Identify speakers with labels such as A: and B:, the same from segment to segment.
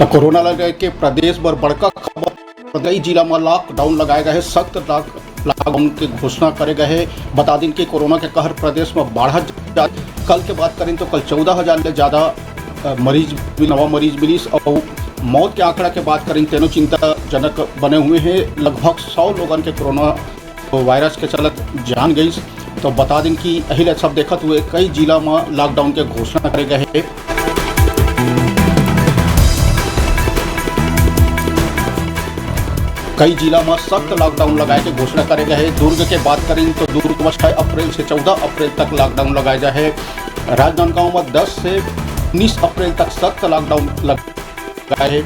A: Corona लगे के प्रदेश भर बड़का खबर। कई जिला में लॉकडाउन लगाए गए हैं, सख्त लॉकडाउन की घोषणा करे गए हैं। बता दें कि कोरोना के कहर प्रदेश में बढ़ा जा। कल के बात करें तो कल 14,000 से ज़्यादा नवा मरीज मिली और मौत के आंकड़ा के बात करें तेनों चिंताजनक बने हुए हैं। लगभग 100 लोगों के कोरोना वायरस के चलत जान गई। तो बता दें कि यही सब देखते हुए कई जिला में लॉकडाउन के घोषणा करे गए हैं। कई जिला में सख्त लॉकडाउन लगाए के घोषणा करे गए हैं। दुर्ग के बात करें तो दुर्ग में 6 अप्रैल से 14 अप्रैल तक लॉकडाउन लगाया जाए है। राजनांदगांव में 10 से 19 अप्रैल तक सख्त लॉकडाउन लगाए है।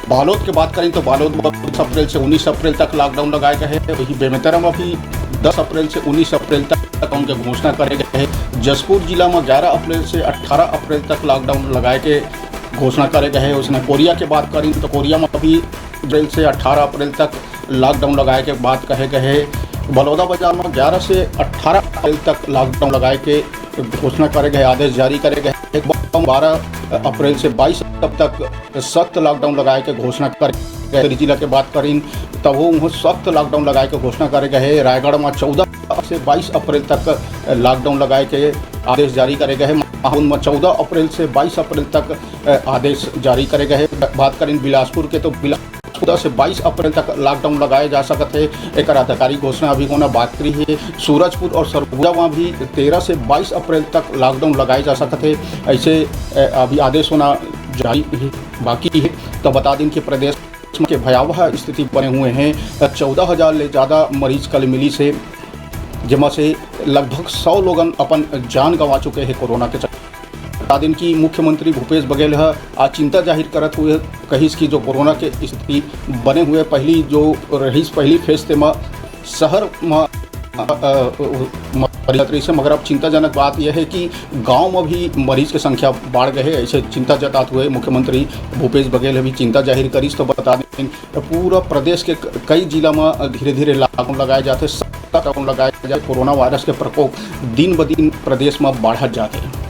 A: बालोद की बात करें तो बालोद में 20 अप्रैल से 19 अप्रैल तक लॉकडाउन लगाए गए हैं। वही बेमेतरा में भी 10 अप्रैल से 19 अप्रैल तक उनके घोषणा करे गए हैं। जसपुर जिला में 11 अप्रैल से 18 अप्रैल तक लॉकडाउन लगाए के घोषणा करे गए हैं। उसने कोरिया की बात करें तो कोरिया में भी अप्रैल से 18 अप्रैल तक लॉकडाउन लगाए के बात कहे गए हैं। बलौदा बाजार में 11 से 18 अप्रैल तक लॉकडाउन लगाए के घोषणा करे गए, आदेश जारी करे गए। 12 अप्रैल से 22 तक सख्त लॉकडाउन लगाए के घोषणा करे गए। जिला के बात करें तो वो सख्त लॉकडाउन लगाए के घोषणा करे गए। रायगढ़ में 14 से 22 अप्रैल तक लॉकडाउन लगाए के आदेश जारी करे गए। माहौल में 14 अप्रैल से 22 अप्रैल तक आदेश जारी करे गए। बात करें बिलासपुर के तो 14 से 22 अप्रैल तक लॉकडाउन लगाए जा सकते हैं। एक आधिकारिक घोषणा अभी होना बाकी है। सूरजपुर और सरगुजा में भी 13 से 22 अप्रैल तक लॉकडाउन लगाए जा सकते हैं। ऐसे अभी आदेश होना जारी बाकी है। तो बता दें कि प्रदेश के भयावह स्थिति बने हुए हैं। 14,000 से ज़्यादा मरीज कल मिली से, जिसमें से लगभग 100 लोग अपन जान गंवा चुके हैं कोरोना के चलते। बता दें कि मुख्यमंत्री भूपेश बघेल आज चिंता जाहिर करते हुए कही कि जो कोरोना के स्थिति बने हुए पहली फेज में शहर में से, मगर अब चिंताजनक बात यह है कि गांव में भी मरीज की संख्या बढ़ गई है। ऐसे चिंता जताते हुए मुख्यमंत्री भूपेश बघेल भी चिंता जाहिर करी। तो बता दें पूरा प्रदेश के कई जिला में धीरे धीरे लॉकडाउन लगाए जाते, सख्त लॉकडाउन लगाए जाते। कोरोना वायरस के प्रकोप दिन ब दिन प्रदेश में बढ़त जाते हैं।